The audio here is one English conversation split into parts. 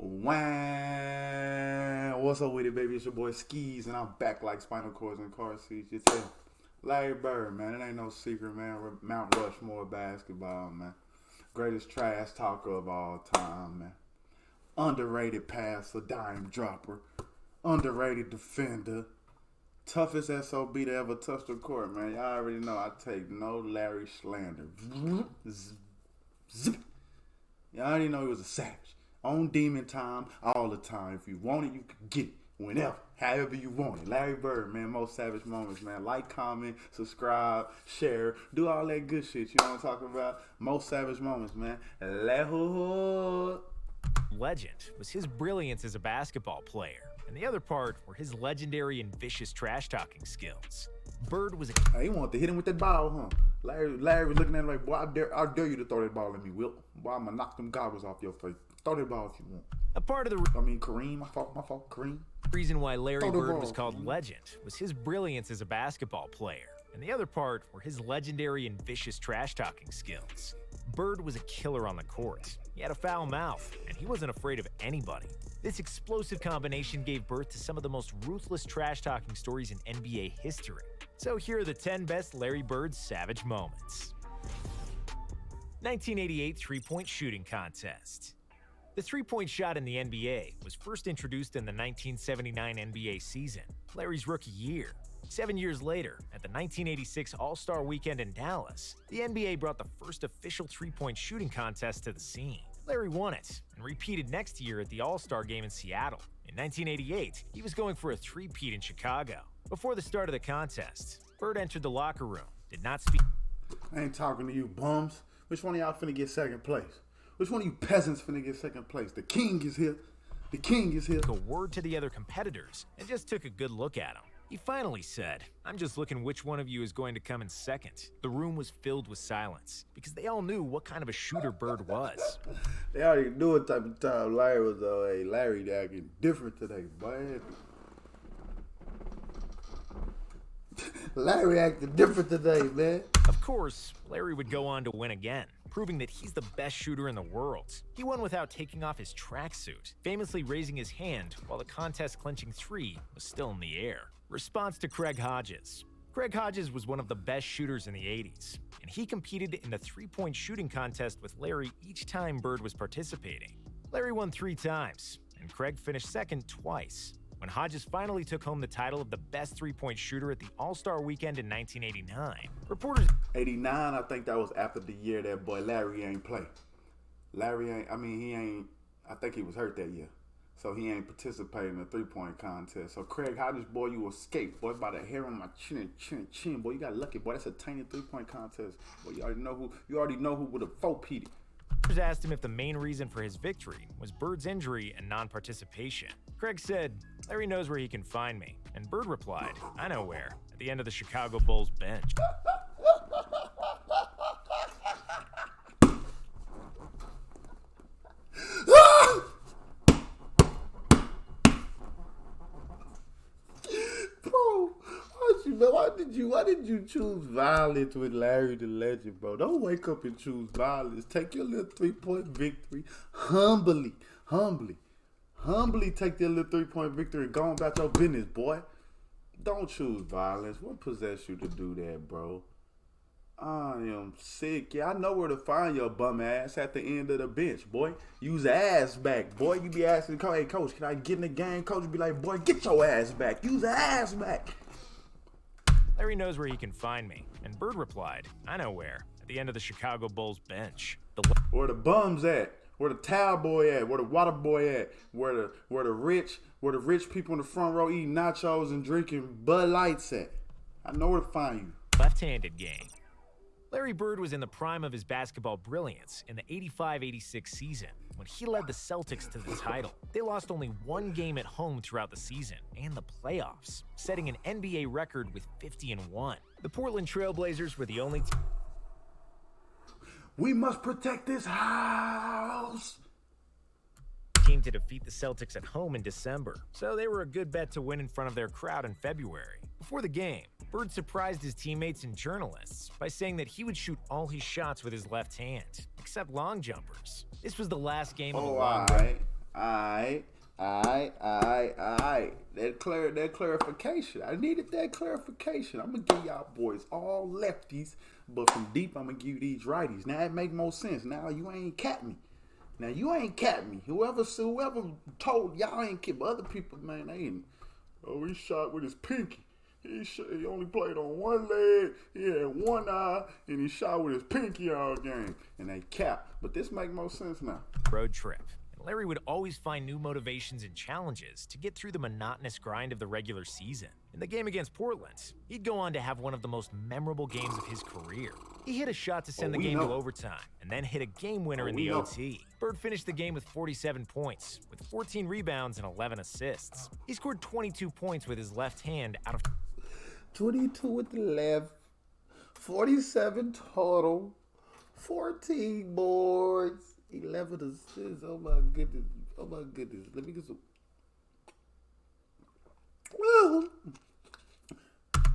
Wow. What's up with it, baby? It's your boy Oksceez, and I'm back like spinal cords and car seats. You tell Larry Bird, man. It ain't no secret, man. Mount Rushmore basketball, man. Greatest trash talker of all time, man. Underrated passer, dime dropper. Underrated defender. Toughest SOB to ever touch the court, man. Y'all already know I take no Larry slander. Zip. Y'all already know he was a savage. On demon time, all the time. If you want it, you can get it. Whenever, however you want it. Larry Bird, man, most savage moments, man. Like, comment, subscribe, share, do all that good shit. You know what I'm talking about? Most savage moments, man. Legend was his brilliance as a basketball player, and the other part were his legendary and vicious trash-talking skills. Bird was a... He wanted to hit him with that ball, huh? Larry was looking at him like, boy, I dare you to throw that ball at me, Wilt. Boy, I'm gonna knock them goggles off your face. Throw that ball if you want. A part of the... Kareem, my fault, Kareem. Reason why Larry Bird was called Legend was his brilliance as a basketball player, and the other part were his legendary and vicious trash-talking skills. Bird was a killer on the court. He had a foul mouth, and he wasn't afraid of anybody. This explosive combination gave birth to some of the most ruthless trash-talking stories in NBA history. So here are the 10 best Larry Bird savage moments. 1988 three-point shooting contest. The three-point shot in the NBA was first introduced in the 1979 NBA season, Larry's rookie year. 7 years later, at the 1986 All-Star Weekend in Dallas, the NBA brought the first official three-point shooting contest to the scene. Larry won it, and repeated next year at the All-Star Game in Seattle. In 1988, he was going for a three-peat in Chicago. Before the start of the contest, Bird entered the locker room, did not speak. I ain't talking to you bums. Which one of y'all finna get second place? Which one of you peasants finna get second place? The king is here. The king is here. A word to the other competitors and just took a good look at him. He finally said, "I'm just looking which one of you is going to come in second." The room was filled with silence because they all knew what kind of a shooter Bird was. They already knew what type of time Larry was on. Hey, Larry acting different today, boy. Larry acting different today, man. Of course, Larry would go on to win again, proving that he's the best shooter in the world. He won without taking off his tracksuit, famously raising his hand while the contest-clinching three was still in the air. Response to Craig Hodges. Craig Hodges was one of the best shooters in the 80s, and he competed in the three-point shooting contest with Larry each time Bird was participating. Larry won 3 times, and Craig finished second twice. When Hodges finally took home the title of the best three-point shooter at the All-Star Weekend in 1989, reporters... 89, I think that was after the year that boy Larry ain't play. I think he was hurt that year. So he ain't participating in the three-point contest. So Craig Hodges, boy, you escaped, boy, by the hair on my chin. Boy, you got lucky, boy. That's a tiny three-point contest. Boy, you already know who would have four-peated. Asked him if the main reason for his victory was Bird's injury and non-participation. Craig said, "Larry knows where he can find me." And Bird replied, "I know where, at the end of the Chicago Bulls bench." Bro, why did you choose violence with Larry the Legend, bro? Don't wake up and choose violence. Take your little three-point victory humbly take your little three-point victory and go on about your business, boy. Don't choose violence. What possessed you to do that, bro? I am sick. Yeah, I know where to find your bum ass at the end of the bench, boy. Use ass back, boy. You be asking, "Hey, coach, can I get in the game?" Coach be like, "Boy, get your ass back. Use ass back." Larry knows where he can find me. And Bird replied, "I know where, at the end of the Chicago Bulls bench." Where the bums at? Where the towel boy at? Where the water boy at? Where the rich people in the front row eating nachos and drinking Bud Lights at? I know where to find you. Left-handed game. Larry Bird was in the prime of his basketball brilliance in the 85-86 season when he led the Celtics to the title. They lost only one game at home throughout the season and the playoffs, setting an NBA record with 50-1. The Portland Trailblazers were the only team. We must protect this house. Team to defeat the Celtics at home in December, so they were a good bet to win in front of their crowd in February. Before the game, Bird surprised his teammates and journalists by saying that he would shoot all his shots with his left hand, except long jumpers. This was the last game of the long run. Alright. Alright. That clarification. I needed that clarification. I'm gonna give y'all boys all lefties, but from deep I'm gonna give you these righties. Now it make more sense. Now you ain't capped me. Whoever told y'all ain't kept, but other people, man, they ain't. Oh, he shot with his pinky. He only played on one leg, he had one eye, and he shot with his pinky all game. And they capped. But this make more sense now. Road trip. And Larry would always find new motivations and challenges to get through the monotonous grind of the regular season. In the game against Portland, he'd go on to have one of the most memorable games of his career. He hit a shot to send the game to overtime, and then hit a game winner in the OT. Bird finished the game with 47 points, with 14 rebounds and 11 assists. He scored 22 points with his left hand out of 22 with the left, 47 total, 14 boards, 11 assists. Oh my goodness. Let me get some. Woo!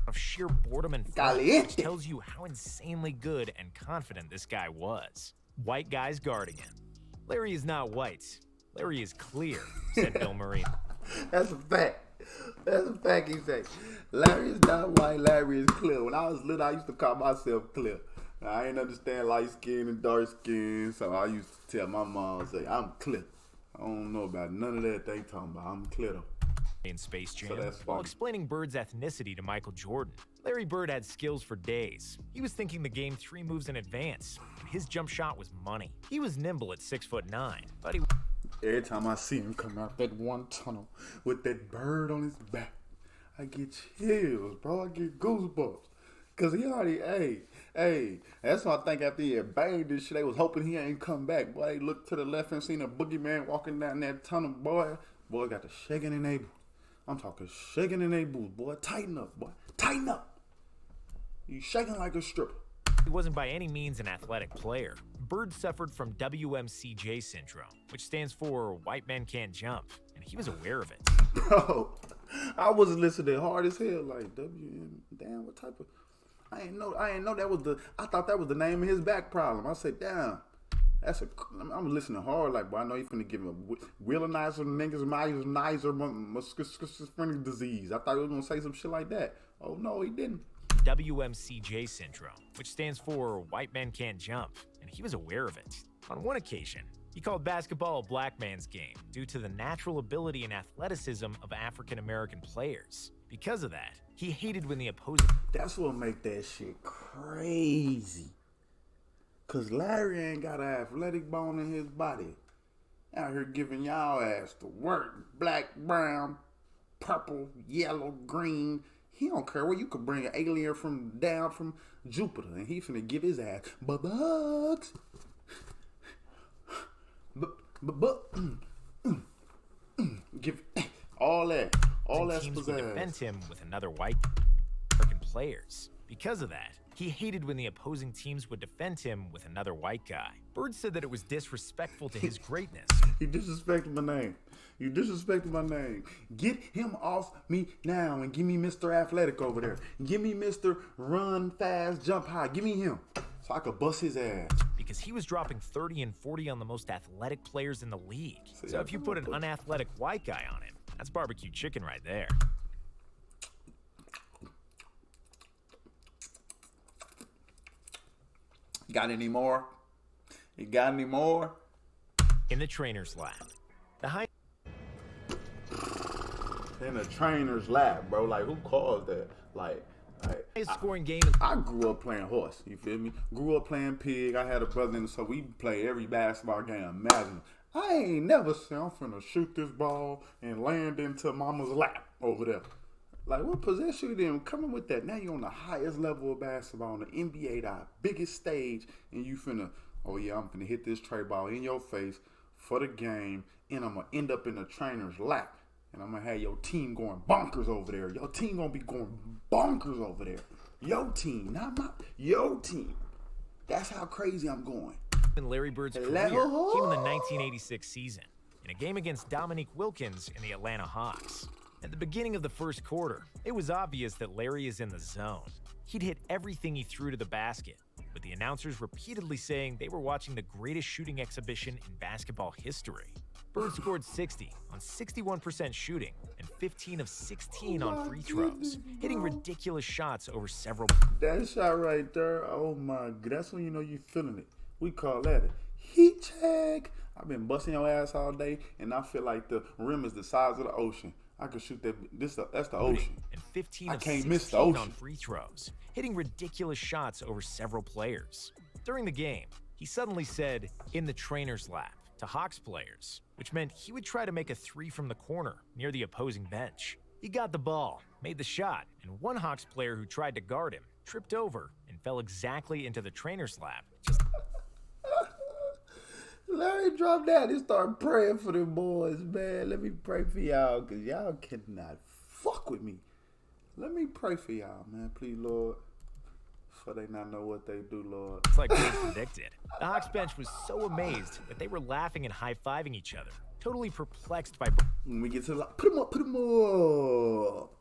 Of sheer boredom and fun, which tells you how insanely good and confident this guy was. White guys guarding him. Larry is not white. Larry is clear, said Bill Murray. That's a fact. He said. Larry is not white, Larry is clear. When I was little, I used to call myself clear. Now, I ain't understand light skin and dark skin, so I used to tell my mom, say, I'm clear. I don't know about none of that they talking about. I'm clear though. In Space Jam, while explaining Bird's ethnicity to Michael Jordan. Larry Bird had skills for days. He was thinking the game 3 moves in advance. His jump shot was money. He was nimble at 6'9", but he... Every time I see him come out that one tunnel with that bird on his back, I get chills, bro. I get goosebumps. Cause he already, hey, that's what I think after he had banged this shit, they was hoping he ain't come back. Boy, they looked to the left and seen a boogeyman walking down that tunnel, boy. Boy got the shaking in their boots. I'm talking shaking in their boots, boy. Tighten up, boy. Tighten up. You shaking like a stripper. He wasn't by any means an athletic player. Bird suffered from WMCJ syndrome, which stands for White Men Can't Jump, and he was aware of it. Bro, I was listening hard as hell, like damn, what type of? I ain't know that was the. I thought that was the name of his back problem. I said, damn, I'm listening hard, like, boy, I know you finna give him a Willenizer, niggas, schizophrenic disease. I thought he was gonna say some shit like that. Oh no, he didn't. WMCJ syndrome, which stands for White Men Can't Jump, and he was aware of it. On one occasion, he called basketball a black man's game due to the natural ability and athleticism of African American players. Because of that, he hated when the opposing... That's what make that shit crazy. Cause Larry ain't got an athletic bone in his body. Out here giving y'all ass the work. Black, brown, purple, yellow, green. He don't care where you could bring an alien from down from Jupiter, and he finna give his ass bugs. Give all that teams would defend him with another white American players. Because of that, he hated when the opposing teams would defend him with another white guy. Bird said that it was disrespectful to his greatness. You disrespected my name. Get him off me now and give me Mr. Athletic over there. Give me Mr. Run Fast, Jump High. Give me him so I could bust his ass. Because he was dropping 30 and 40 on the most athletic players in the league. So if you put an unathletic white guy on him, that's barbecue chicken right there. You got any more? In the trainer's lab. In the trainer's lab, bro. Like, who calls that? Like scoring game. I grew up playing horse. You feel me? Grew up playing pig. I had a brother, so we played every basketball game imaginable. I ain't never said I'm finna shoot this ball and land into mama's lap over there. Like, what possession you then coming with that? Now you're on the highest level of basketball on the NBA, the biggest stage, and you finna, oh yeah, I'm finna hit this tray ball in your face for the game, and I'm gonna end up in the trainer's lap. And I'm going to have your team going bonkers over there. Your team going to be going bonkers over there. Your team, not my, your team. That's how crazy I'm going. In Larry Bird's career came in the 1986 season in a game against Dominique Wilkins in the Atlanta Hawks. At the beginning of the first quarter, it was obvious that Larry is in the zone. He'd hit everything he threw to the basket, with the announcers repeatedly saying they were watching the greatest shooting exhibition in basketball history. Bird scored 60 on 61% shooting and 15 of 16 on free throws, hitting ridiculous shots over several. That shot right there, oh my God, that's when you know you feeling it. We call that a heat check. I've been busting your ass all day, and I feel like the rim is the size of the ocean. I could shoot that. That's the ocean. And 15 I of can't 16 miss the ocean on free throws, hitting ridiculous shots over several players. During the game, he suddenly said, "in the trainer's lap," to Hawks players, which meant he would try to make a three from the corner near the opposing bench. He got the ball, made the shot, and one Hawks player who tried to guard him tripped over and fell exactly into the trainer's lap. Larry dropped down and started praying for them boys, man. Let me pray for y'all, because y'all cannot fuck with me. Let me pray for y'all, man. Please, Lord. For they not know what they do, Lord. It's like Bird predicted. The Hawks bench was so amazed that they were laughing and high-fiving each other, totally perplexed by... When we get to the... Put him up, put him up.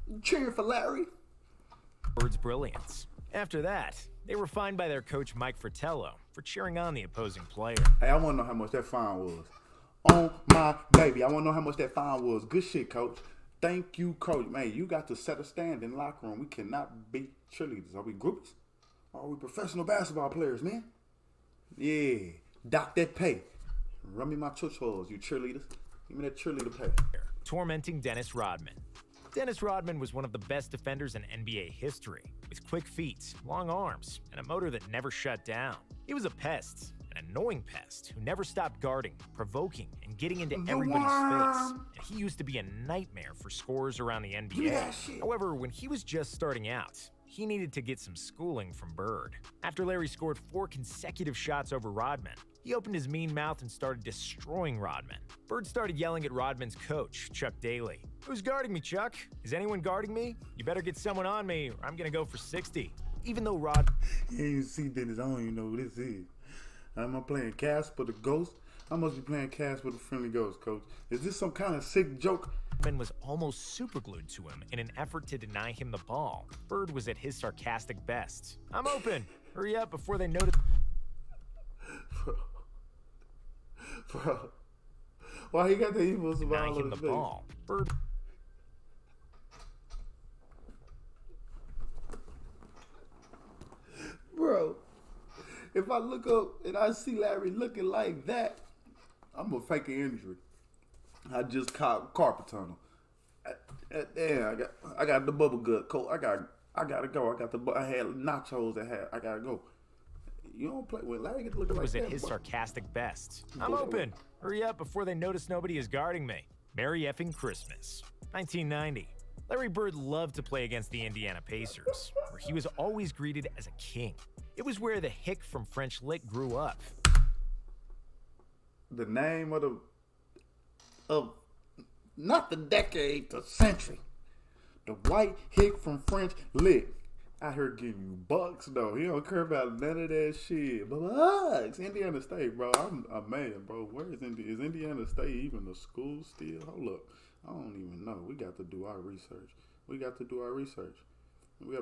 You cheering for Larry? Bird's brilliance. After that, they were fined by their coach Mike Fratello for cheering on the opposing player. Hey, I want to know how much that fine was. On my baby, I want to know how much that fine was. Good shit, coach. Thank you, coach. Man, you got to set a stand in the locker room. We cannot be cheerleaders. Are we groupies? Are we professional basketball players, man? Yeah. Dock that pay. Run me my chuchos, you cheerleaders. Give me that cheerleader pay. Tormenting Dennis Rodman. Dennis Rodman was one of the best defenders in NBA history, with quick feet, long arms, and a motor that never shut down. He was a pest, an annoying pest who never stopped guarding, provoking, and getting into everybody's face. And he used to be a nightmare for scorers around the NBA. However, when he was just starting out, he needed to get some schooling from Bird. After Larry scored 4 consecutive shots over Rodman, he opened his mean mouth and started destroying Rodman. Bird started yelling at Rodman's coach, Chuck Daly. "Who's guarding me, Chuck? Is anyone guarding me? You better get someone on me or I'm gonna go for 60. Even though You ain't see Dennis, I don't even know who this is. Am I playing Casper the Ghost? I must be playing Casper the Friendly Ghost, coach. Is this some kind of sick joke? Rodman was almost superglued to him in an effort to deny him the ball. Bird was at his sarcastic best. "I'm open. Hurry up before they notice." Bro. Why he got the evil smile on him the his face? ball. Bird. Bro, if I look up and I see Larry looking like that, I'm gonna fake an injury. I just caught carpal tunnel. Damn, I got the bubble gut, coach. I gotta go. I had nachos I gotta go. You don't play with Larry. Get looking like was that. at his bro. sarcastic best. "I'm open. Hurry up before they notice nobody is guarding me." Merry effing Christmas. 1990. Larry Bird loved to play against the Indiana Pacers, where he was always greeted as a king. It was where the HICK from French Lick grew up. The name of not the decade, the century. The white hick from French Lick. Out here giving you bucks though. He don't care about none of that shit. But bucks, Indiana State, bro. I'm a man, bro. Where is Indiana? Is Indiana State even a school still? Hold up. I don't even know. We got to do our research. We got to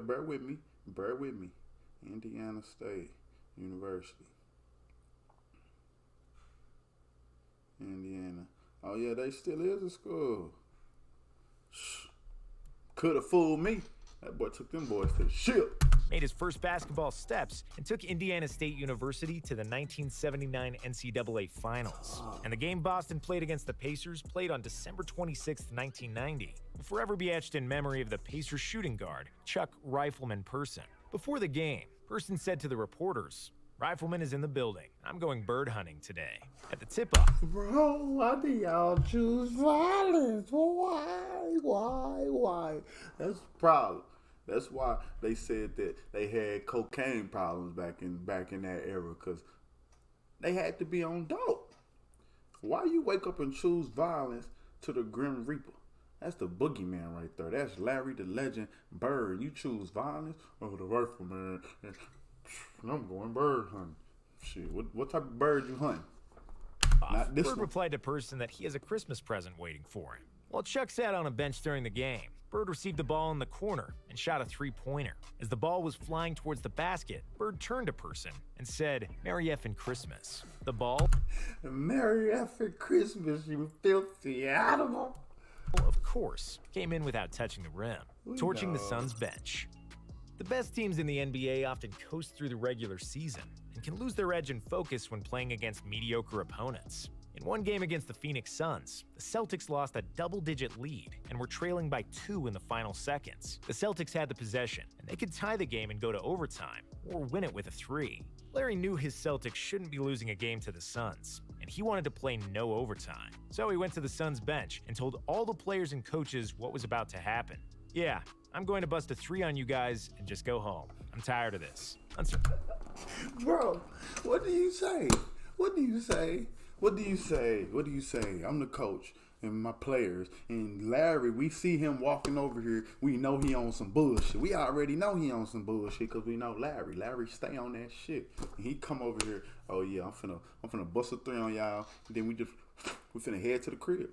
bear with me. Bear with me. Indiana State University. Indiana. Oh yeah, they still is a school. Could have fooled me. That boy took them boys to the ship. Made his first basketball steps and took Indiana State University to the 1979 NCAA Finals. And the game Boston played against the Pacers played on December 26, 1990, will forever be etched in memory of the Pacers shooting guard, Chuck Rifleman Person. Before the game, Person said to the reporters, "Rifleman is in the building. I'm going bird hunting today." At the tip-off, Bro, why do y'all choose violence? Why? That's the problem. That's why they said that they had cocaine problems back in that era, because they had to be on dope. Why you wake up and choose violence to the Grim Reaper? That's the boogeyman right there. That's Larry the Legend Bird. You choose violence? Oh, the Rifleman. I'm going bird hunting. Shit, what type of bird you hunting? Not this Bird one. replied to Person that he has a Christmas present waiting for him. While Chuck sat on a bench during the game, Bird received the ball in the corner and shot a three-pointer. As the ball was flying towards the basket, Bird turned to person and said, "Merry effing Christmas." The ball, Merry effing Christmas, you filthy animal. of course, came in without touching the rim, torching the Suns' bench. The best teams in the NBA often coast through the regular season and can lose their edge and focus when playing against mediocre opponents. In one game against the Phoenix Suns, the Celtics lost a double-digit lead and were trailing by 2 in the final seconds. The Celtics had the possession, and they could tie the game and go to overtime, or win it with a 3. Larry knew his Celtics shouldn't be losing a game to the Suns, and he wanted to play no overtime. So he went to the Suns bench and told all the players and coaches what was about to happen. "Yeah, I'm going to bust a 3 on you guys and just go home. I'm tired of this." Bro, what do you say? What do you say? What do you say? What do you say? I'm the coach and my players. And Larry, we see him walking over here. We know he on some bullshit. We already know he on some bullshit because we know Larry. Larry stay on that shit. And he come over here, "Oh yeah, I'm finna bust a 3 on y'all." And then we finna head to the crib.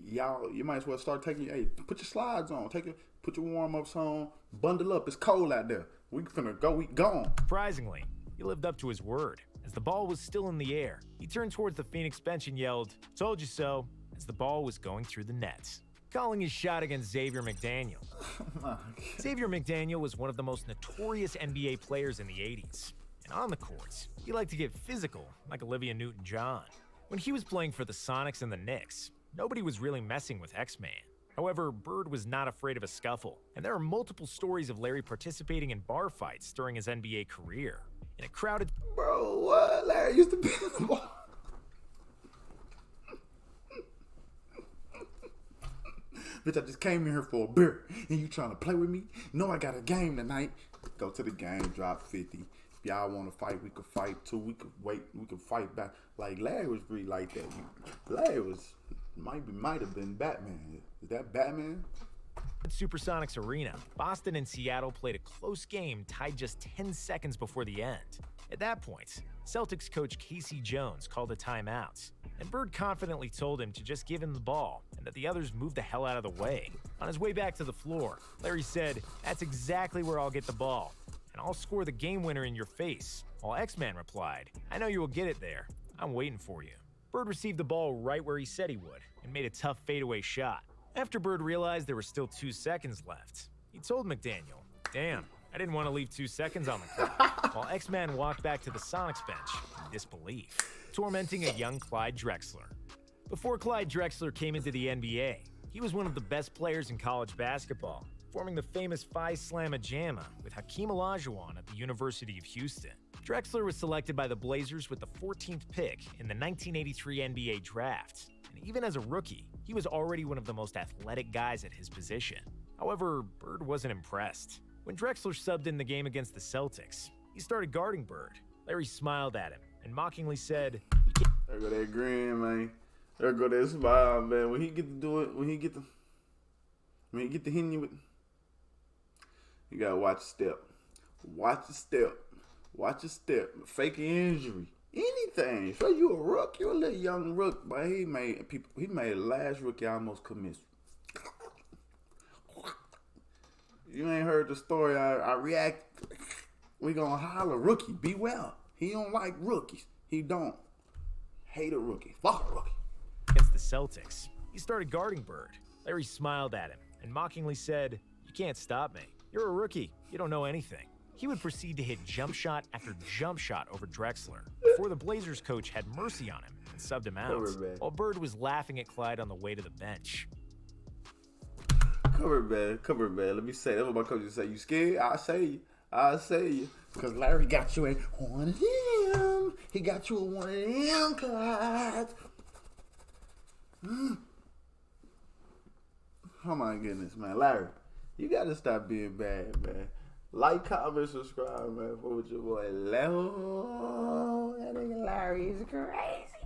Y'all, you might as well start taking, hey, put your slides on. Put your warm-ups on. Bundle up. It's cold out there. We finna go. We gone. Surprisingly, he lived up to his word. As the ball was still in the air, he turned towards the Phoenix bench and yelled, "Told you so," as the ball was going through the net. Calling his shot against Xavier McDaniel. Xavier McDaniel was one of the most notorious NBA players in the 80s. And on the courts, he liked to get physical, like Olivia Newton-John. When he was playing for the Sonics and the Knicks, nobody was really messing with X-Man. However, Bird was not afraid of a scuffle, and there are multiple stories of Larry participating in bar fights during his NBA career. In a crowded... Bro, what? Larry used to be in the ball. Bitch, I just came in here for a beer, and you trying to play with me? No, I got a game tonight. Go to the game, drop 50. If y'all want to fight, we could fight too. We could wait, we could fight back. Like, Larry was really like that. Larry was, might have been Batman. Is that Batman? Supersonics Arena, Boston and Seattle played a close game tied just 10 seconds before the end. At that point, Celtics coach Casey Jones called a timeout, and Bird confidently told him to just give him the ball and that the others move the hell out of the way. On his way back to the floor, Larry said, "That's exactly where I'll get the ball, and I'll score the game winner in your face," while X-Man replied, "I know you will get it there. I'm waiting for you." Bird received the ball right where he said he would and made a tough fadeaway shot. After Bird realized there were still 2 seconds left, he told McDaniel, "Damn, I didn't want to leave 2 seconds on the clock," while X-Man walked back to the Sonics bench in disbelief, tormenting a young Clyde Drexler. Before Clyde Drexler came into the NBA, he was one of the best players in college basketball, forming the famous Phi Slamma Jamma with Hakeem Olajuwon at the University of Houston. Drexler was selected by the Blazers with the 14th pick in the 1983 NBA draft, and even as a rookie, he was already one of the most athletic guys at his position. However, Bird wasn't impressed. When Drexler subbed in the game against the Celtics, he started guarding Bird. Larry smiled at him and mockingly said, There go that grin, man. There go that smile, man. When he get to do it, when he get to hitting you with, you gotta watch your step. Watch your step. Watch your step. Fake an injury. Anything. So you a rook, you a little young rook, but he made the last rookie almost commit. You ain't heard the story. I react. We gonna holler rookie. Be well. He don't like rookies. He don't. Hate a rookie. Fuck a rookie. Against the Celtics, he started guarding Bird. Larry smiled at him and mockingly said, "You can't stop me. You're a rookie. You don't know anything." He would proceed to hit jump shot after jump shot over Drexler before the Blazers coach had mercy on him and subbed him out, while Bird was laughing at Clyde on the way to the bench. Cover it, man. Let me say, that's what my coach used to say. You scared? I'll say you. Because Larry got you in one of them. He got you in one of them, Clyde. Oh my goodness, man. Larry, you got to stop being bad, man. Like, comment, subscribe, man. For your boy, Leo. That nigga Larry is crazy.